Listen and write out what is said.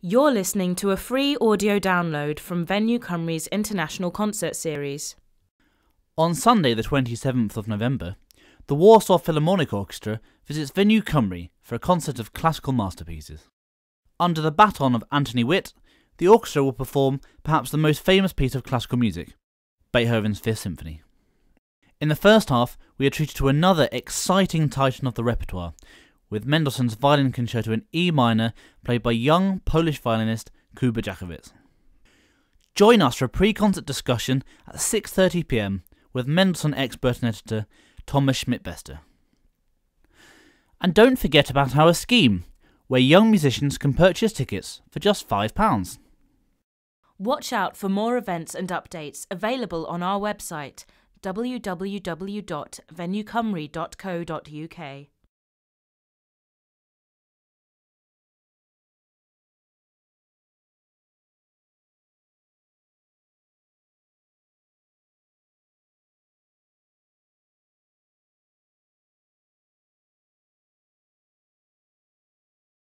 You're listening to a free audio download from Venue Cymru's International Concert Series. On Sunday the 27th of November, the Warsaw Philharmonic Orchestra visits Venue Cymru for a concert of classical masterpieces. Under the baton of Antoni Wit, the orchestra will perform perhaps the most famous piece of classical music, Beethoven's Fifth Symphony. In the first half, we are treated to another exciting titan of the repertoire, with Mendelssohn's Violin Concerto in E minor, played by young Polish violinist Kuba Jakowicz. Join us for a pre-concert discussion at 6:30 p.m. with Mendelssohn expert and editor Thomas Schmidt-Beste. And don't forget about our scheme, where young musicians can purchase tickets for just £5. Watch out for more events and updates available on our website www.venuecymru.co.uk.